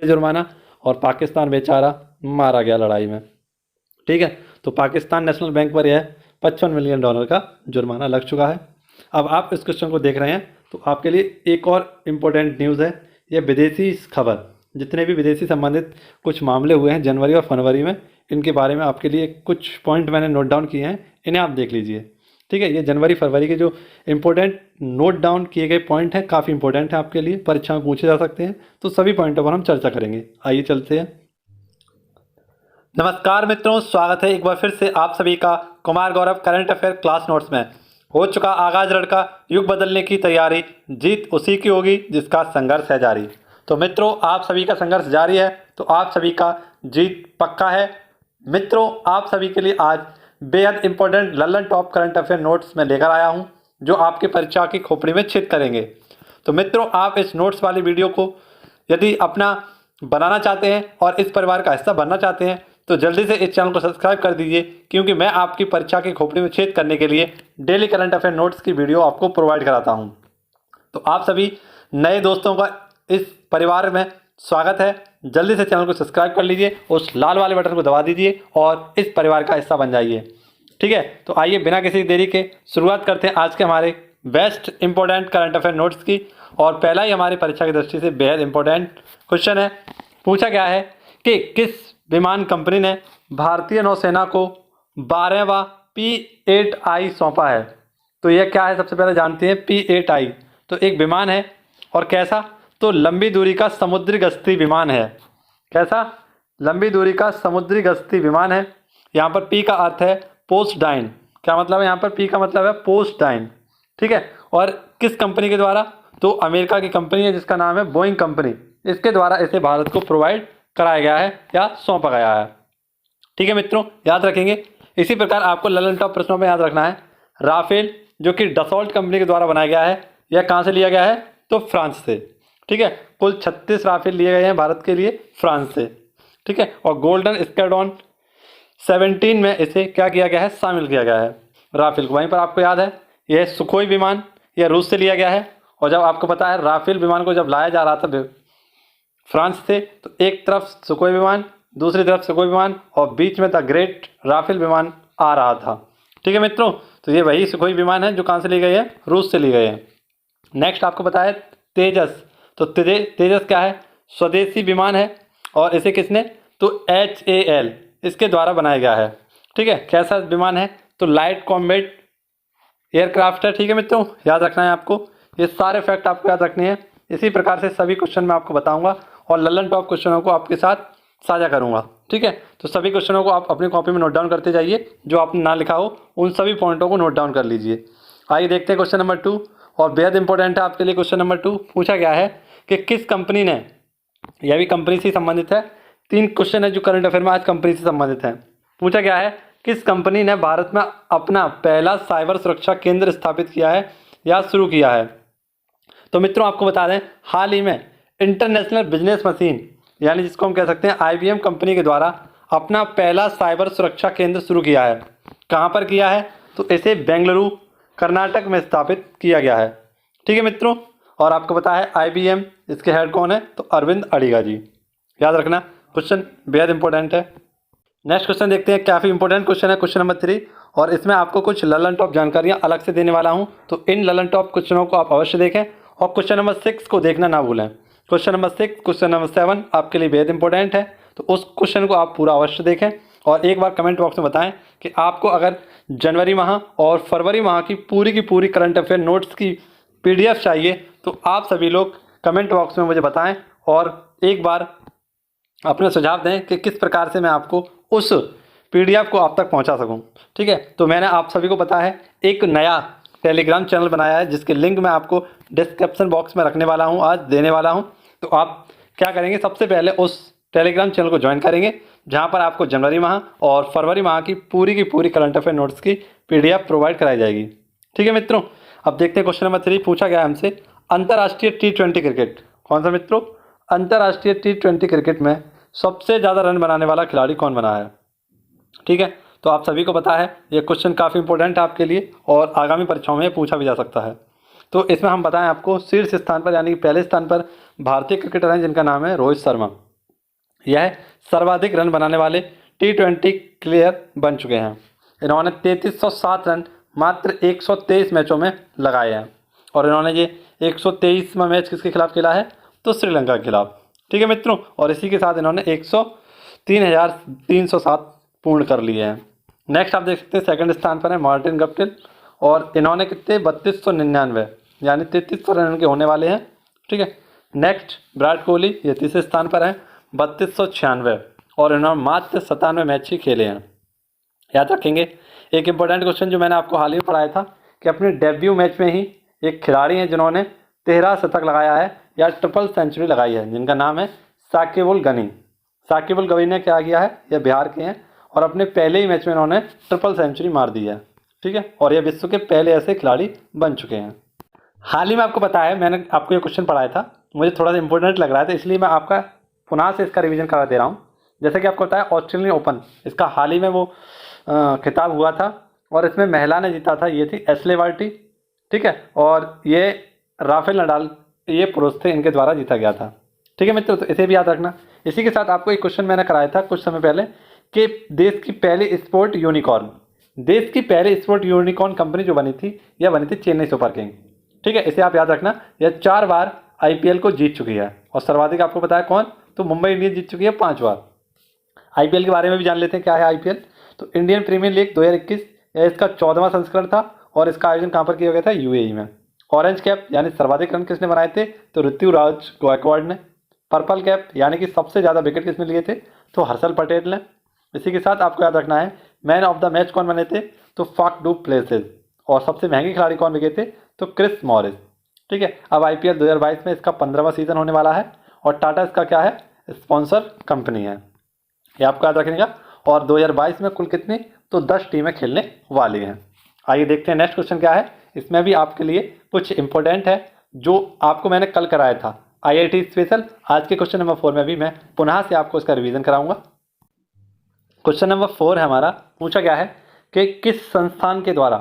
जुर्माना, और पाकिस्तान बेचारा मारा गया लड़ाई में। ठीक है, तो पाकिस्तान नेशनल बैंक पर यह $55 मिलियन का जुर्माना लग चुका है। अब आप इस क्वेश्चन को देख रहे हैं तो आपके लिए एक और इम्पोर्टेंट न्यूज़ है। यह विदेशी खबर, जितने भी विदेशी संबंधित कुछ मामले हुए हैं जनवरी और फरवरी में, इनके बारे में आपके लिए कुछ पॉइंट मैंने नोट डाउन किए हैं, इन्हें आप देख लीजिए। ठीक है, ये जनवरी फरवरी के जो इम्पोर्टेंट नोट डाउन किए गए पॉइंट हैं, काफ़ी इंपॉर्टेंट हैं आपके लिए, परीक्षा में पूछे जा सकते हैं, तो सभी पॉइंटों पर हम चर्चा करेंगे। आइए चलते हैं। नमस्कार मित्रों, स्वागत है एक बार फिर से आप सभी का Kumar Gaurav current affair class notes में। हो चुका आगाज लड़का, युग बदलने की तैयारी, जीत उसी की होगी जिसका संघर्ष है जारी। तो मित्रों, आप सभी का संघर्ष जारी है, तो आप सभी का जीत पक्का है। मित्रों, आप सभी के लिए आज बेहद important Lallan top current affair notes में लेकर आया हूं, जो आपके परीक्षा की खोपड़ी में छेद करेंगे। तो मित्रों, आप इस नोट्स वाली वीडियो को यदि अपना बनाना चाहते हैं और इस परिवार का हिस्सा बनना चाहते हैं तो जल्दी से इस चैनल को सब्सक्राइब कर दीजिए, क्योंकि मैं आपकी परीक्षा की खोपड़ी में छेद करने के लिए डेली करंट अफेयर नोट्स की वीडियो आपको प्रोवाइड कराता हूं। तो आप सभी नए दोस्तों का इस परिवार में स्वागत है। जल्दी से चैनल को सब्सक्राइब कर लीजिए, उस लाल वाले बटन को दबा दीजिए और इस परिवार का हिस्सा बन जाइए। ठीक है, तो आइए बिना किसी देरी के शुरुआत करते हैं आज के हमारे best important current affair notes की। और पहला ही हमारी परीक्षा की दृष्टि से बेहद इंपॉर्टेंट क्वेश्चन है। पूछा गया है कि किस विमान कंपनी ने भारतीय नौसेना को 12वां P-8I सौंपा है। तो यह क्या है, सबसे पहले जानते हैं। P-8I तो एक विमान है, और कैसा, तो लंबी दूरी का समुद्री गश्ती विमान है। कैसा, लंबी दूरी का समुद्री गश्ती विमान है। यहाँ पर P का अर्थ है पोस्टडाइन। क्या मतलब है, यहाँ पर P का मतलब है पोस्टडाइन। ठीक है, और किस कंपनी के द्वारा, तो अमेरिका की कंपनी है जिसका नाम है बोइंग कंपनी, इसके द्वारा इसे भारत को प्रोवाइड कराया गया है या सौंपा गया है। ठीक है मित्रों, याद रखेंगे। इसी प्रकार आपको ललन टॉप प्रश्नों में याद रखना है राफेल, जो कि डसॉल्ट कंपनी के द्वारा बनाया गया है। यह कहाँ से लिया गया है, तो फ्रांस से। ठीक है, कुल 36 राफेल लिए गए हैं भारत के लिए फ्रांस से। ठीक है, और गोल्डन स्क्वाड्रॉन 17 में इसे क्या किया गया है, शामिल किया गया है राफेल को। वहीं पर आपको याद है यह सुखोई विमान, यह रूस से लिया गया है। और जब आपको पता है राफेल विमान को जब लाया जा रहा था फ्रांस से, तो एक तरफ सुखोई विमान, दूसरी तरफ सुखोई विमान, और बीच में द ग्रेट राफेल विमान आ रहा था। ठीक है मित्रों, तो ये वही सुखोई विमान है जो कहाँ से ली गई है, रूस से ली गई है। नेक्स्ट आपको पता है तेजस। तो तेजस क्या है, स्वदेशी विमान है, और इसे किसने, तो HAL इसके द्वारा बनाया गया है। ठीक है, कैसा विमान है, तो लाइट कॉम्बैट एयरक्राफ्ट है। ठीक है मित्रों, याद रखना है आपको, ये सारे फैक्ट आपको याद रखने हैं। इसी प्रकार से सभी क्वेश्चन मैं आपको बताऊंगा और लल्लन टॉप क्वेश्चनों को आपके साथ साझा करूंगा। ठीक है, तो सभी क्वेश्चनों को आप अपनी कॉपी में नोट डाउन करते जाइए, जो आपने ना लिखा हो उन सभी पॉइंटों को नोट डाउन कर लीजिए। आइए देखते हैं क्वेश्चन नंबर 2, और बेहद इंपॉर्टेंट है आपके लिए क्वेश्चन नंबर 2। पूछा गया है कि किस कंपनी ने, यह भी कंपनी से संबंधित है, 3 क्वेश्चन है जो करंट अफेयर में आज कंपनी से संबंधित है। पूछा गया है किस कंपनी ने भारत में अपना पहला साइबर सुरक्षा केंद्र स्थापित किया है या शुरू किया है। तो मित्रों आपको बता दें, हाल ही में इंटरनेशनल बिजनेस मशीन, यानी जिसको हम कह सकते हैं IBM कंपनी के द्वारा अपना पहला साइबर सुरक्षा केंद्र शुरू किया है। कहाँ पर किया है, तो इसे बेंगलुरु कर्नाटक में स्थापित किया गया है। ठीक है मित्रों, और आपको पता है IBM इसके हेड कौन है, तो अरविंद अडिगा जी। याद रखना, क्वेश्चन बेहद इंपॉर्टेंट है। नेक्स्ट क्वेश्चन देखते हैं, काफ़ी इंपॉर्टेंट क्वेश्चन है, क्वेश्चन नंबर 3, और इसमें आपको कुछ ललन टॉप जानकारियां अलग से देने वाला हूं, तो इन ललन टॉप क्वेश्चनों को आप अवश्य देखें, और क्वेश्चन नंबर 6 को देखना ना भूलें। क्वेश्चन नंबर 6, क्वेश्चन नंबर 7 आपके लिए बेहद इंपॉर्टेंट है, तो उस क्वेश्चन को आप पूरा अवश्य देखें, और एक बार कमेंट बॉक्स में बताएं कि आपको अगर जनवरी माह और फरवरी माह की पूरी करंट अफेयर नोट्स की PDF चाहिए, तो आप सभी लोग कमेंट बॉक्स में मुझे बताएं और एक बार अपने सुझाव दें कि किस प्रकार से मैं आपको उस PDF को आप तक पहुंचा सकूं। ठीक है, तो मैंने आप सभी को पता है एक नया टेलीग्राम चैनल बनाया है, जिसके लिंक मैं आपको डिस्क्रिप्शन बॉक्स में रखने वाला हूं, आज देने वाला हूं। तो आप क्या करेंगे, सबसे पहले उस टेलीग्राम चैनल को ज्वाइन करेंगे, जहां पर आपको जनवरी माह और फरवरी माह की पूरी करंट अफेयर नोट्स की PDF प्रोवाइड कराई जाएगी। ठीक है मित्रों, अब देखते हैं क्वेश्चन नंबर 3। पूछा गया हमसे अंतर्राष्ट्रीय T20 क्रिकेट, कौन सा मित्रों, अंतर्राष्ट्रीय T20 क्रिकेट में सबसे ज़्यादा रन बनाने वाला खिलाड़ी कौन बना है। ठीक है, तो आप सभी को पता है ये क्वेश्चन काफ़ी इंपॉर्टेंट है आपके लिए, और आगामी परीक्षाओं में पूछा भी जा सकता है। तो इसमें हम बताएं आपको शीर्ष स्थान पर, यानी कि पहले स्थान पर भारतीय क्रिकेटर हैं जिनका नाम है रोहित शर्मा। यह सर्वाधिक रन बनाने वाले T20 प्लेयर बन चुके हैं। इन्होंने 3307 रन मात्र 123 मैचों में लगाए हैं और इन्होंने ये 123वां मैच किसके खिलाफ खेला है, तो श्रीलंका के खिलाफ। ठीक है मित्रों, और इसी के साथ इन्होंने 103,307 पूर्ण कर लिए हैं। नेक्स्ट आप देख सकते हैं सेकंड स्थान पर है मार्टिन गप्टिल और इन्होंने कितने 3299 यानी 3300 रन के होने वाले हैं। ठीक है, नेक्स्ट विराट कोहली ये तीसरे स्थान पर है 3296 और इन्होंने मात्र 97 मैच ही खेले हैं। याद रखेंगे एक इंपॉर्टेंट क्वेश्चन जो मैंने आपको हाल ही पढ़ाया था कि अपने डेब्यू मैच में ही एक खिलाड़ी हैं जिन्होंने 13 शतक लगाया है या ट्रिपल सेंचुरी लगाई है, जिनका नाम है साकिब उल गनी। साकिब उल गनी ने क्या किया है, यह बिहार के हैं और अपने पहले ही मैच में इन्होंने ट्रिपल सेंचुरी मार दी है। ठीक है, और ये विश्व के पहले ऐसे खिलाड़ी बन चुके हैं। हाल ही में आपको बताया, मैंने आपको ये क्वेश्चन पढ़ाया था, मुझे थोड़ा सा इंपॉर्टेंट लग रहा था इसलिए मैं आपका पुनः से इसका रिवीजन करा दे रहा हूँ। जैसे कि आपको बताया ऑस्ट्रेलियन ओपन, इसका हाल ही में वो खिताब हुआ था और इसमें महिला ने जीता था, ये थी एशले बार्टी। ठीक है, और ये राफेल नडाल ये पुरुष थे, इनके द्वारा जीता गया था। ठीक है मित्रों, तो इसे भी याद रखना। इसी के साथ आपको एक क्वेश्चन मैंने कराया था कुछ समय पहले कि देश की पहली स्पोर्ट यूनिकॉर्न कंपनी जो बनी थी, यह बनी थी चेन्नई सुपर किंग। ठीक है, इसे आप याद रखना। यह 4 बार IPL को जीत चुकी है और सर्वाधिक आपको बताया कौन, तो मुंबई इंडियंस जीत चुकी है 5 बार। IPL के बारे में भी जान लेते हैं क्या है IPL। तो इंडियन प्रीमियर लीग 2021 यह इसका 14वां संस्करण था और इसका आयोजन कहाँ पर किया गया था, UAE में। ऑरेंज कैप यानी सर्वाधिक रन किसने बनाए थे, तो ऋतुराज गायकवाड़ ने। पर्पल कैप यानी कि सबसे ज़्यादा विकेट किसने लिए थे, तो हर्षल पटेल ने। इसी के साथ आपको याद रखना है मैन ऑफ द मैच कौन बने थे, तो फाफ डू प्लेसिस। और सबसे महंगे खिलाड़ी कौन बिके थे, तो क्रिस मॉरिस। ठीक है, अब IPL 2022 में इसका 15वां सीजन होने वाला है और टाटा इसका क्या है, स्पॉन्सर कंपनी है, ये आपको याद रखिएगा। और 2022 में कुल कितनी, तो 10 टीमें खेलने वाली हैं। आइए देखते हैं नेक्स्ट क्वेश्चन क्या है। इसमें भी आपके लिए कुछ इंपॉर्टेंट है जो आपको मैंने कल कराया था IIT स्पेशल। आज के क्वेश्चन नंबर 4 में भी मैं पुनः से आपको इसका रिवीजन कराऊंगा। क्वेश्चन नंबर 4 है हमारा, पूछा गया है कि किस संस्थान के द्वारा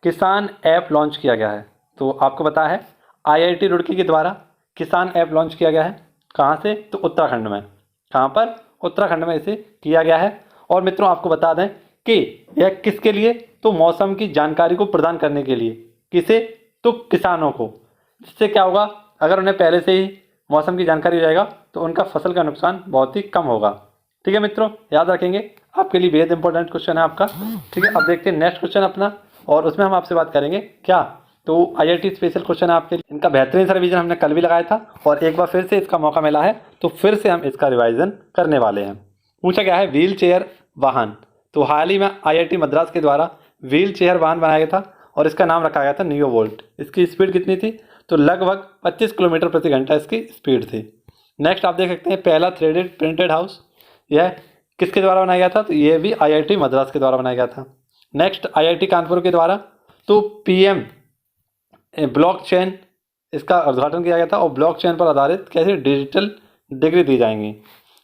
किसान ऐप लॉन्च किया गया है। तो आपको पता है IIT रुड़की के द्वारा किसान ऐप लॉन्च किया गया है। कहाँ से, तो उत्तराखंड में। कहाँ पर, उत्तराखंड में इसे किया गया है। और मित्रों आपको बता दें कि यह किसके लिए, तो मौसम की जानकारी को प्रदान करने के लिए। किसे, तो किसानों को। जिससे क्या होगा, अगर उन्हें पहले से ही मौसम की जानकारी हो जाएगा तो उनका फसल का नुकसान बहुत ही कम होगा। ठीक है मित्रों, याद रखेंगे, आपके लिए बेहद इंपॉर्टेंट क्वेश्चन है आपका। ठीक है, अब देखते हैं नेक्स्ट क्वेश्चन अपना और उसमें हम आपसे बात करेंगे क्या, तो IIT स्पेशल क्वेश्चन है आपके लिए। इनका बेहतरीन सा रिवीजन हमने कल भी लगाया था और एक बार फिर से इसका मौका मिला है तो फिर से हम इसका रिवाइजन करने वाले हैं। पूछा गया है व्हील चेयर वाहन। तो हाल ही में IIT मद्रास के द्वारा व्हील चेयर वाहन बनाया गया था और इसका नाम रखा गया था नियो वोल्ट। इसकी स्पीड कितनी थी, तो लगभग 25 किलोमीटर प्रति घंटा इसकी स्पीड थी। नेक्स्ट आप देख सकते हैं पहला थ्रेडेड प्रिंटेड हाउस, यह किसके द्वारा बनाया गया था, तो यह भी IIT मद्रास के द्वारा बनाया गया था। नेक्स्ट IIT कानपुर के द्वारा तो PM ब्लॉकचेन इसका उद्घाटन किया गया था और ब्लॉकचेन पर आधारित कैसे डिजिटल डिग्री दी जाएंगी।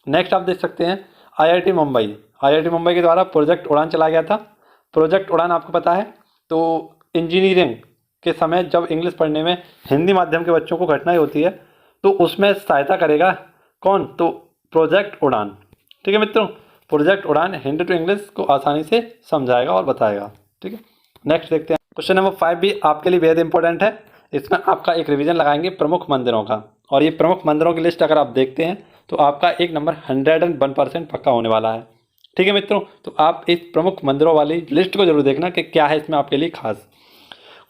नेक्स्ट आप देख सकते हैं IIT मुंबई के द्वारा प्रोजेक्ट उड़ान चलाया गया था। प्रोजेक्ट उड़ान आपको पता है तो इंजीनियरिंग के समय जब इंग्लिश पढ़ने में हिंदी माध्यम के बच्चों को कठिनाई होती है तो उसमें सहायता करेगा कौन, तो प्रोजेक्ट उड़ान। ठीक है मित्रों, प्रोजेक्ट उड़ान हिंदी टू इंग्लिश को आसानी से समझाएगा और बताएगा। ठीक है, नेक्स्ट देखते हैं क्वेश्चन नंबर 5 भी आपके लिए बेहद इंपॉर्टेंट है। इसमें आपका एक रिवीजन लगाएंगे प्रमुख मंदिरों का और ये प्रमुख मंदिरों की लिस्ट अगर आप देखते हैं तो आपका एक नंबर 101% पक्का होने वाला है। ठीक है मित्रों, तो आप इस प्रमुख मंदिरों वाली लिस्ट को जरूर देखना कि क्या है इसमें आपके लिए खास।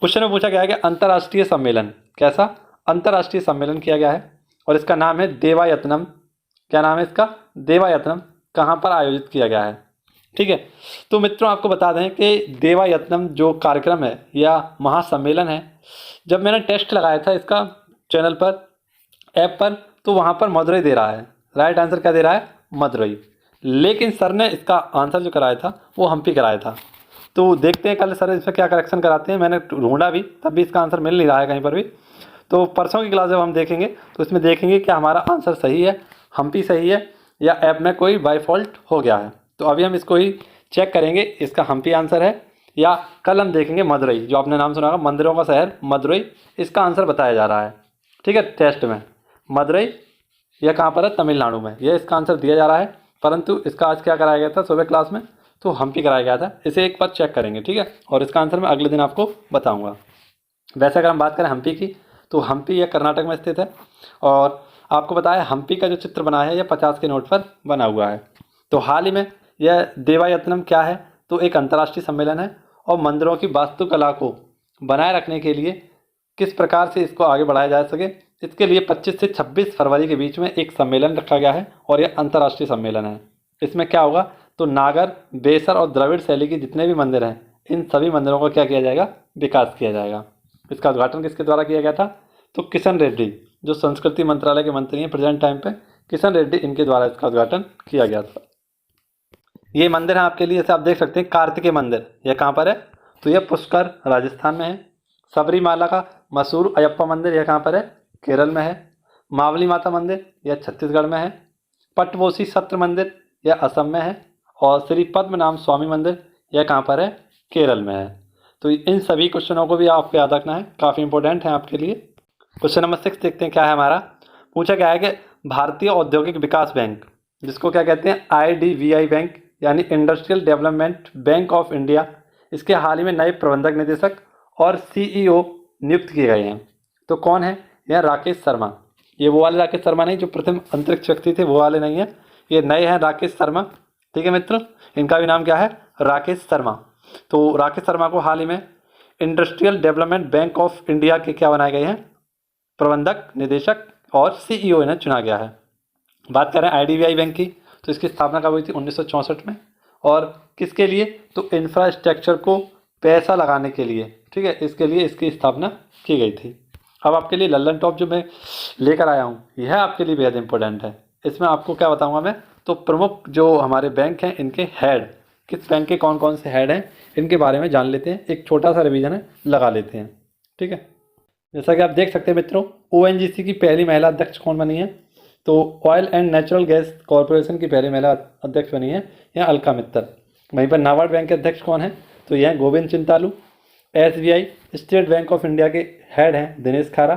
क्वेश्चन में पूछा गया है कि अंतर्राष्ट्रीय सम्मेलन, कैसा अंतर्राष्ट्रीय सम्मेलन किया गया है और इसका नाम है देवायतनम। क्या नाम है इसका, देवायतनम। कहाँ पर आयोजित किया गया है। ठीक है, तो मित्रों आपको बता दें कि देवायतनम जो कार्यक्रम है या महासम्मेलन है, जब मैंने टेस्ट लगाया था इसका चैनल पर ऐप पर तो वहाँ पर मदुरई दे रहा है। राइट आंसर क्या दे रहा है, मदुरई। लेकिन सर ने इसका आंसर जो कराया था वो हम्पी कराया था। तो देखते हैं कल सर इसमें क्या करेक्शन कराते हैं। मैंने ढूंढा भी तब भी इसका आंसर मिल नहीं रहा है कहीं पर भी। तो परसों की क्लास जब हम देखेंगे तो इसमें देखेंगे कि हमारा आंसर सही है, हम्पी सही है या ऐप में कोई बाई फॉल्ट हो गया है। तो अभी हम इसको ही चेक करेंगे, इसका हम्पी आंसर है या कल हम देखेंगे मदुरई, जो आपने नाम सुना होगा मंदिरों का शहर मदुरई, इसका आंसर बताया जा रहा है। ठीक है, टेस्ट में मदुरई यह कहाँ पर है? तमिलनाडु में। यह इसका आंसर दिया जा रहा है, परंतु इसका आज क्या कराया गया था सुबह क्लास में? तो हम्पी कराया गया था। इसे एक बार चेक करेंगे, ठीक है, और इसका आंसर मैं अगले दिन आपको बताऊँगा। वैसे अगर हम बात करें हम्पी की, तो हम्पी यह कर्नाटक में स्थित है, और आपको बताया हम्पी का जो चित्र बना है यह 50 के नोट पर बना हुआ है। तो हाल ही में यह देवायतनम क्या है? तो एक अंतर्राष्ट्रीय सम्मेलन है, और मंदिरों की वास्तुकला को बनाए रखने के लिए किस प्रकार से इसको आगे बढ़ाया जा सके, इसके लिए 25 से 26 फरवरी के बीच में एक सम्मेलन रखा गया है, और यह अंतर्राष्ट्रीय सम्मेलन है। इसमें क्या होगा? तो नागर, बेसर और द्रविड़ शैली के जितने भी मंदिर हैं, इन सभी मंदिरों का क्या किया जाएगा? विकास किया जाएगा। इसका उद्घाटन किसके द्वारा किया गया था? तो किशन रेड्डी, जो संस्कृति मंत्रालय के मंत्री हैं प्रेजेंट टाइम पे, किशन रेड्डी, इनके द्वारा इसका उद्घाटन किया गया था। ये मंदिर है आपके लिए, जैसे आप देख सकते हैं कार्तिकेय मंदिर, यह कहाँ पर है? तो यह पुष्कर राजस्थान में है। सबरीमाला का मशहूर अयप्पा मंदिर, यह कहाँ पर है? केरल में है। मावली माता मंदिर, यह छत्तीसगढ़ में है। पटवोसी सत्र मंदिर, यह असम में है। और श्री पद्मनाभ स्वामी मंदिर, यह कहाँ पर है? केरल में है। तो इन सभी क्वेश्चनों को भी आपको याद रखना है, काफ़ी इंपॉर्टेंट है आपके लिए। क्वेश्चन नंबर 6 देखते हैं क्या है हमारा। पूछा गया है कि भारतीय औद्योगिक विकास बैंक, जिसको क्या कहते हैं? IDBI बैंक, यानी industrial development bank of India, इसके हाल ही में नए प्रबंधक निदेशक और CEO नियुक्त किए गए हैं। तो कौन है? यह राकेश शर्मा। ये वो वाले राकेश शर्मा नहीं जो प्रथम अंतरिक्ष व्यक्ति थे, वो वाले नहीं है, ये नए हैं राकेश शर्मा, ठीक है मित्रों। इनका भी नाम क्या है? राकेश शर्मा। तो राकेश शर्मा को हाल ही में industrial development bank of India के क्या बनाए गए हैं? प्रबंधक निदेशक और CEO इन्हें चुना गया है। बात करें IDBI बैंक की, तो इसकी स्थापना कब हुई थी? 1964 में। और किसके लिए? तो इंफ्रास्ट्रक्चर को पैसा लगाने के लिए, ठीक है, इसके लिए इसकी स्थापना की गई थी। अब आपके लिए लल्लन टॉप जो मैं लेकर आया हूँ, यह आपके लिए बेहद इंपॉर्टेंट है। इसमें आपको क्या बताऊँगा मैं? तो प्रमुख जो हमारे बैंक हैं, इनके हेड, किस बैंक के कौन कौन से हेड हैं, इनके बारे में जान लेते हैं। एक छोटा सा रिवीजन है, लगा लेते हैं, ठीक है। जैसा कि आप देख सकते हैं मित्रों, ONGC की पहली महिला अध्यक्ष कौन बनी है? तो oil and natural gas corporation की पहली महिला अध्यक्ष बनी है, यह अलका मित्तल। वहीं पर नाबार्ड बैंक के अध्यक्ष कौन है? तो यह Govind Chintalu. SBI state bank of India के हेड हैं दिनेश खारा।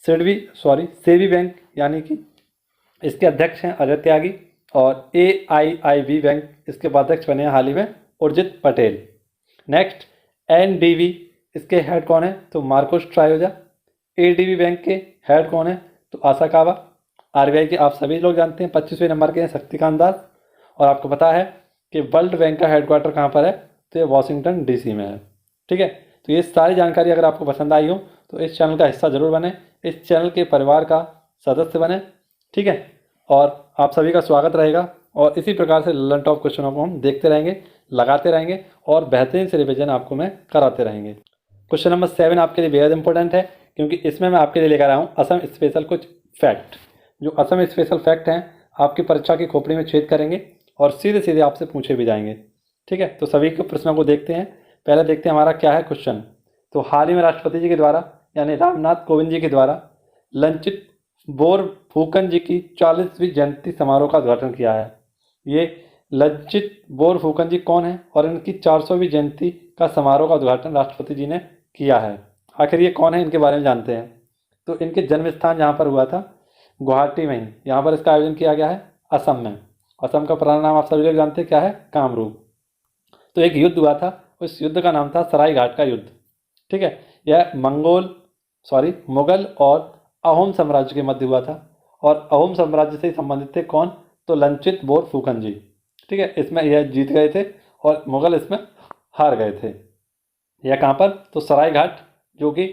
सेबी बैंक यानी कि इसके अध्यक्ष हैं अजय त्यागी। और AIIB बैंक, इसके उपाध्यक्ष बने हैं हाल ही में उर्जित पटेल। नेक्स्ट NDB, इसके हेड कौन है? तो मार्कोस ट्रायोजा। ADB बैंक के हेड कौन है? तो आशा कावा। RBI के आप सभी लोग जानते हैं 25वें नंबर के हैं शक्तिकांत दास। और आपको पता है कि वर्ल्ड बैंक का हेडक्वार्टर कहाँ पर है? तो ये वाशिंगटन DC में है, ठीक है। तो ये सारी जानकारी अगर आपको पसंद आई हो तो इस चैनल का हिस्सा जरूर बने, इस चैनल के परिवार का सदस्य बने, ठीक है। और आप सभी का स्वागत रहेगा, और इसी प्रकार से लल्लन टॉप क्वेश्चनों को हम देखते रहेंगे, लगाते रहेंगे, और बेहतरीन से रिविजन आपको मैं कराते रहेंगे। क्वेश्चन नंबर 7 आपके लिए बेहद इंपॉर्टेंट है, क्योंकि इसमें मैं आपके लिए लेकर आया हूँ असम स्पेशल कुछ फैक्ट। जो असम स्पेशल फैक्ट हैं आपकी परीक्षा की खोपड़ी में छेद करेंगे और सीधे सीधे आपसे पूछे भी जाएंगे, ठीक है। तो सभी के प्रश्नों को देखते हैं। पहले देखते हैं हमारा क्या है क्वेश्चन। तो हाल ही में राष्ट्रपति जी के द्वारा, यानी रामनाथ कोविंद जी के द्वारा लंचित बोरफुकन जी की 40वीं जयंती समारोह का उद्घाटन किया है। ये लंचित बोरफुकन जी कौन है और इनकी 400वीं जयंती का समारोह का उद्घाटन राष्ट्रपति जी ने किया है। आखिर ये कौन है, इनके बारे में जानते हैं। तो इनके जन्म स्थान जहाँ पर हुआ था गुवाहाटी में ही, यहाँ पर इसका आयोजन किया गया है असम में। असम का पुराना नाम आप सभी लोग जानते हैं क्या है? कामरूप। तो एक युद्ध हुआ था, उस युद्ध का नाम था सराय घाट का युद्ध, ठीक है। यह मुगल और अहोम साम्राज्य के मध्य हुआ था, और अहोम साम्राज्य से संबंधित थे कौन? तो लंचित बोरफुकन जी, ठीक है। इसमें यह जीत गए थे और मुगल इसमें हार गए थे। यह कहाँ पर? तो सराय घाट, जो कि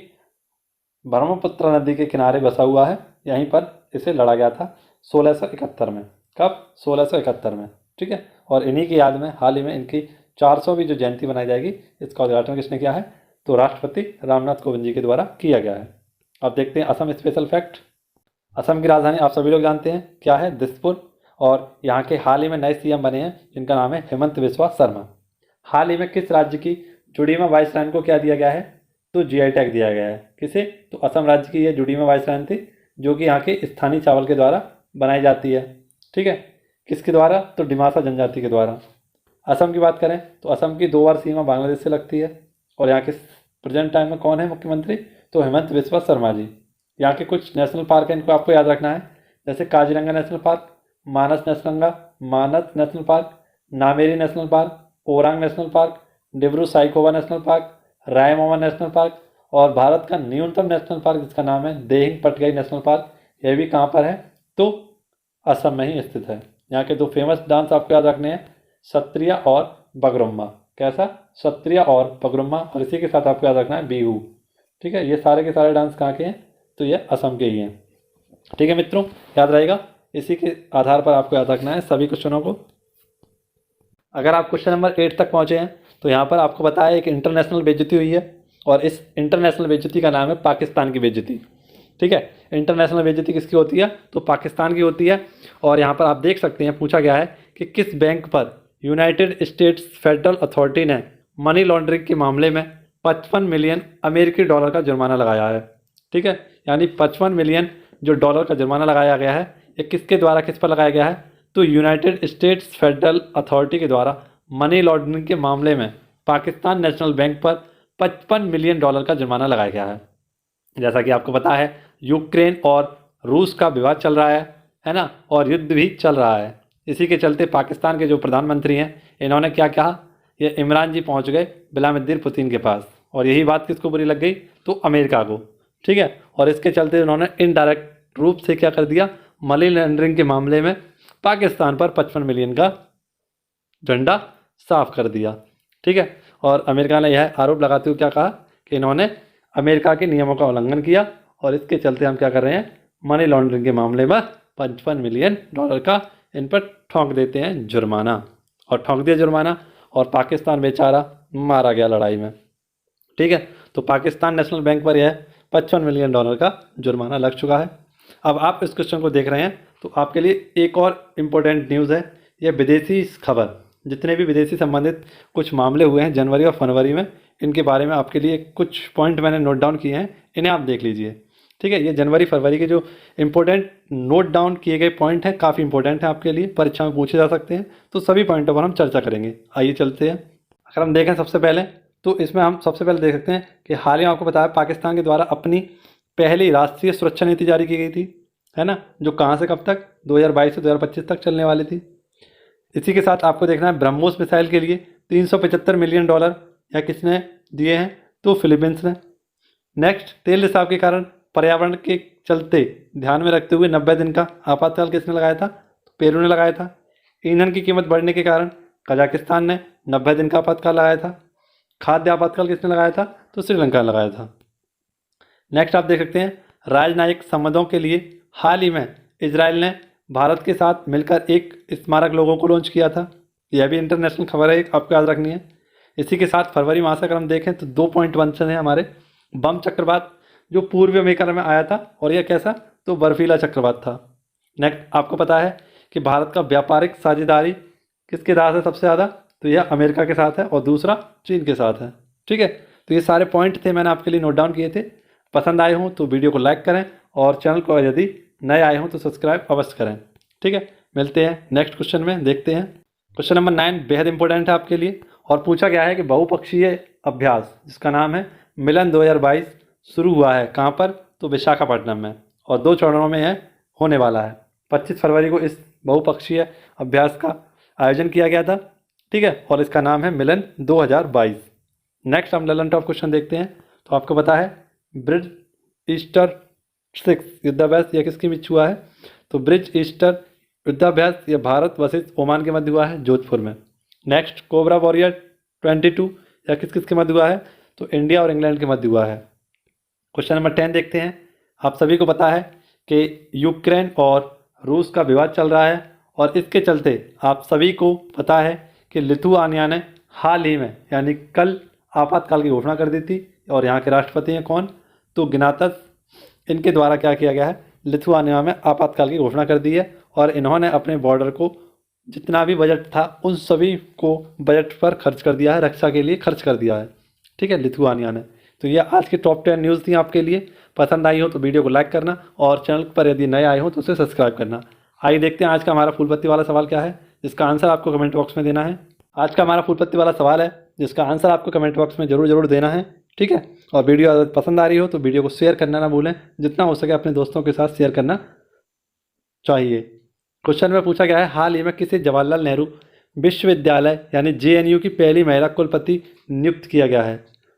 ब्रह्मपुत्र नदी के किनारे बसा हुआ है, यहीं पर इसे लड़ा गया था 1671 में। कब? 1671 में, ठीक है। और इन्हीं की याद में हाल ही में इनकी 400वीं जो जयंती बनाई जाएगी, इसका उद्घाटन किसने किया है? तो राष्ट्रपति रामनाथ कोविंद जी के द्वारा किया गया है। अब देखते हैं असम स्पेशल फैक्ट। असम की राजधानी आप सभी लोग जानते हैं क्या है? दिसपुर। और यहाँ के हाल ही में नए CM बने हैं जिनका नाम है हेमंत बिस्वा शर्मा। हाल ही में किस राज्य की जुडीमा वाइसराय को क्या दिया गया है? तो GI टैग दिया गया है। किसे? तो असम राज्य की ये जुडीमा वाइसराय थी, जो कि यहाँ के स्थानीय चावल के द्वारा बनाई जाती है, ठीक है। किसके द्वारा? तो डिमासा जनजाति के द्वारा। असम की बात करें तो असम की 2 बार सीमा बांग्लादेश से लगती है, और यहाँ के प्रेजेंट टाइम में कौन है मुख्यमंत्री? तो हेमंत बिस्वा शर्मा जी। यहाँ के कुछ नेशनल पार्क हैं, इनको आपको याद रखना है। जैसे Kaziranga national park, Manas national park, Nameri national park, Orang national park, Dibru Saikhowa national park, Raimona national park और भारत का न्यूनतम नेशनल पार्क जिसका नाम है देहिंग पटकाई नेशनल पार्क, यह भी कहाँ पर है? तो असम में ही स्थित है। यहाँ के दो फेमस डांस आपको याद रखने हैं, सत्रिया और बगरुम्बा। कैसा? सत्रिया और बगरुम्बा। और इसी के साथ आपको याद रखना है बिहू। ठीक है, ये सारे के सारे डांस कहाँ के हैं? तो ये असम के ही हैं। ठीक है मित्रों, याद रहेगा। इसी के आधार पर आपको याद रखना है सभी क्वेश्चनों को। अगर आप क्वेश्चन नंबर 8 तक पहुँचे हैं तो यहाँ पर आपको बताया एक इंटरनेशनल बेइज्जती हुई है और इस इंटरनेशनल बेइज्जती का नाम है पाकिस्तान की बेइज्जती। ठीक है, इंटरनेशनल बेइज्जती किसकी होती है? तो पाकिस्तान की होती है। और यहाँ पर आप देख सकते हैं पूछा गया है कि किस बैंक पर यूनाइटेड स्टेट्स फेडरल अथॉरिटी ने मनी लॉन्ड्रिंग के मामले में 55 मिलियन अमेरिकी डॉलर का जुर्माना लगाया है। ठीक है, यानी 55 मिलियन जो डॉलर का जुर्माना लगाया गया है, ये किसके द्वारा किस पर लगाया गया है? तो यूनाइटेड स्टेट्स फेडरल अथॉरिटी के द्वारा मनी लॉन्ड्रिंग के मामले में पाकिस्तान नेशनल बैंक पर 55 मिलियन डॉलर का जुर्माना लगाया गया है। जैसा कि आपको पता है यूक्रेन और रूस का विवाद चल रहा है ना, और युद्ध भी चल रहा है। इसी के चलते पाकिस्तान के जो प्रधानमंत्री हैं इन्होंने क्या कहा? ये इमरान जी पहुंच गए व्लादिमीर पुतिन के पास, और यही बात किसको बुरी लग गई? तो अमेरिका को। ठीक है, और इसके चलते उन्होंने इनडायरेक्ट रूप से क्या कर दिया? मनी लॉन्ड्रिंग के मामले में पाकिस्तान पर 55 मिलियन का झंडा साफ कर दिया। ठीक है, और अमेरिका ने यह आरोप लगाते हुए क्या कहा कि इन्होंने अमेरिका के नियमों का उल्लंघन किया और इसके चलते हम क्या कर रहे हैं? मनी लॉन्ड्रिंग के मामले में 55 मिलियन डॉलर का इन पर ठोंक देते हैं जुर्माना, और ठोंक दिया जुर्माना और पाकिस्तान बेचारा मारा गया लड़ाई में। ठीक है, तो पाकिस्तान नेशनल बैंक पर यह 55 मिलियन डॉलर का जुर्माना लग चुका है। अब आप इस क्वेश्चन को देख रहे हैं तो आपके लिए एक और इम्पोर्टेंट न्यूज़ है। यह विदेशी खबर, जितने भी विदेशी संबंधित कुछ मामले हुए हैं जनवरी और फरवरी में, इनके बारे में आपके लिए कुछ पॉइंट मैंने नोट डाउन किए हैं, इन्हें आप देख लीजिए। ठीक है, ये जनवरी फरवरी के जो इंपॉर्टेंट नोट डाउन किए गए पॉइंट हैं काफ़ी इंपॉर्टेंट हैं आपके लिए, परीक्षा में पूछे जा सकते हैं। तो सभी पॉइंटों पर हम चर्चा करेंगे। आइए चलते हैं। अगर हम देखें सबसे पहले तो इसमें हम सबसे पहले देख सकते हैं कि हाल ही में आपको बताया पाकिस्तान के द्वारा अपनी पहली राष्ट्रीय सुरक्षा नीति जारी की गई थी, है ना, जो कहाँ से कब तक? 2022 से 2025 तक चलने वाली थी। इसी के साथ आपको देखना है ब्रह्मोस मिसाइल के लिए 375 मिलियन डॉलर या किसने दिए हैं? तो फिलीपींस ने। नेक्स्ट, तेल रिसाव के कारण पर्यावरण के चलते ध्यान में रखते हुए 90 दिन का आपातकाल किसने लगाया था? तो पेरू ने लगाया था। ईंधन की कीमत बढ़ने के कारण कजाकिस्तान ने 90 दिन का आपातकाल लगाया था। खाद्य आपातकाल किसने लगाया था? तो श्रीलंका ने लगाया था। नेक्स्ट आप देख सकते हैं राजनयिक संबंधों के लिए हाल ही में इजराइल ने भारत के साथ मिलकर एक स्मारक लोगों को लॉन्च किया था। यह भी इंटरनेशनल खबर है, एक आपको याद रखनी है। इसी के साथ फरवरी माह से अगर हम देखें तो 2 पॉइंट बनते हैं हमारे। बम चक्रवात जो पूर्वी अमेरिका में आया था, और यह कैसा? तो बर्फीला चक्रवात था। नेक्स्ट आपको पता है कि भारत का व्यापारिक साझेदारी किसके साथ है सबसे ज़्यादा? तो यह अमेरिका के साथ है और दूसरा चीन के साथ है। ठीक है, तो ये सारे पॉइंट थे मैंने आपके लिए नोट डाउन किए थे। पसंद आए हों तो वीडियो को लाइक करें और चैनल को यदि नए आए हों तो सब्सक्राइब अवश्य करें। ठीक है, मिलते हैं नेक्स्ट क्वेश्चन में, देखते हैं। क्वेश्चन नंबर 9 बेहद इंपॉर्टेंट है आपके लिए और पूछा गया है कि बहुपक्षीय अभ्यास जिसका नाम है मिलन 2022 शुरू हुआ है कहाँ पर? तो विशाखापट्टनम में, और 2 चरणों में यह होने वाला है। 25 फरवरी को इस बहुपक्षीय अभ्यास का आयोजन किया गया था। ठीक है, और इसका नाम है मिलन 2022। नेक्स्ट हम ललन टॉप क्वेश्चन देखते हैं। तो आपको पता है ब्रिज ईस्टर 6 युद्धाभ्यास यह किसके बीच हुआ है? तो ब्रिज ईस्टर युद्धाभ्यास यह भारत वर्सेस ओमान के मध्य हुआ है जोधपुर में। नेक्स्ट कोबरा वॉरियर 22 यह किस किस के मध्य हुआ है? तो इंडिया और इंग्लैंड के मध्य हुआ है। क्वेश्चन नंबर 10 देखते हैं। आप सभी को पता है कि यूक्रेन और रूस का विवाद चल रहा है और इसके चलते आप सभी को पता है कि लिथुआनिया ने हाल ही में यानी कल आपातकाल की घोषणा कर दी थी, और यहाँ के राष्ट्रपति हैं कौन? तो गिनातस। इनके द्वारा क्या किया गया है? लिथुआनिया में आपातकाल की घोषणा कर दी है और इन्होंने अपने बॉर्डर को जितना भी बजट था उन सभी को बजट पर खर्च कर दिया है, रक्षा के लिए खर्च कर दिया है। ठीक है, लिथुआनिया ने। तो ये आज की टॉप 10 न्यूज़ थी आपके लिए। पसंद आई हो तो वीडियो को लाइक करना और चैनल पर यदि नए आए हो तो उसे सब्सक्राइब करना। आइए देखते हैं आज का हमारा फूल पत्ती वाला सवाल क्या है, जिसका आंसर आपको कमेंट बॉक्स में देना है। आज का हमारा फूल पत्ती वाला सवाल है जिसका आंसर आपको कमेंट बॉक्स में जरूर देना है। ठीक है, और वीडियो अगर पसंद आ रही हो तो वीडियो को शेयर करना ना भूलें, जितना हो सके अपने दोस्तों के साथ शेयर करना चाहिए। क्वेश्चन में पूछा गया है हाल ही में किसे जवाहरलाल नेहरू विश्वविद्यालय यानी JNU की पहली महिला कुलपति नियुक्त किया गया है।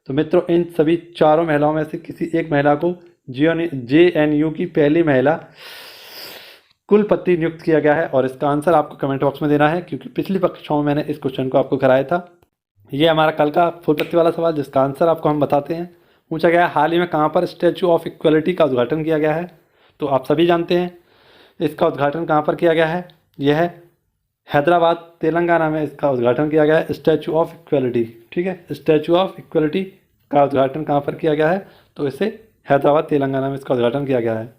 तो मित्रों इन सभी चारों महिलाओं में से किसी एक महिला को JNU की पहली महिला कुलपति नियुक्त किया गया है और इसका आंसर आपको कमेंट बॉक्स में देना है, क्योंकि पिछली कक्षाओं में मैंने इस क्वेश्चन को आपको कराया था। ये हमारा कल का फुल पत्ती वाला सवाल जिसका आंसर आपको हम बताते हैं। पूछा गया है हाल ही में कहाँ पर स्टैचू ऑफ इक्वलिटी का उद्घाटन किया गया है। तो आप सभी जानते हैं इसका उद्घाटन कहाँ पर किया गया है। यह है हैदराबाद तेलंगाना में इसका उद्घाटन किया गया है, स्टैचू ऑफ इक्वलिटी। ठीक है, स्टैचू ऑफ इक्वलिटी का उद्घाटन कहाँ पर किया गया है, तो इसे हैदराबाद तेलंगाना में इसका उद्घाटन किया गया है।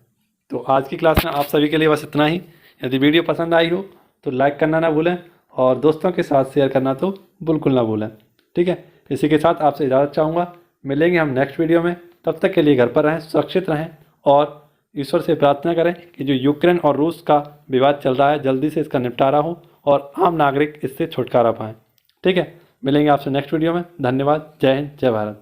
तो आज की क्लास में आप सभी के लिए बस इतना ही। यदि वीडियो पसंद आई हो तो लाइक करना ना भूलें और दोस्तों के साथ शेयर करना तो बिल्कुल ना भूलें। ठीक है, इसी के साथ आपसे इजाज़त चाहूँगा। मिलेंगे हम नेक्स्ट वीडियो में, तब तक के लिए घर पर रहें, सुरक्षित रहें और ईश्वर से प्रार्थना करें कि जो यूक्रेन और रूस का विवाद चल रहा है जल्दी से इसका निपटारा हो और आम नागरिक इससे छुटकारा पाएँ। ठीक है, मिलेंगे आपसे नेक्स्ट वीडियो में। धन्यवाद। जय हिंद, जय भारत।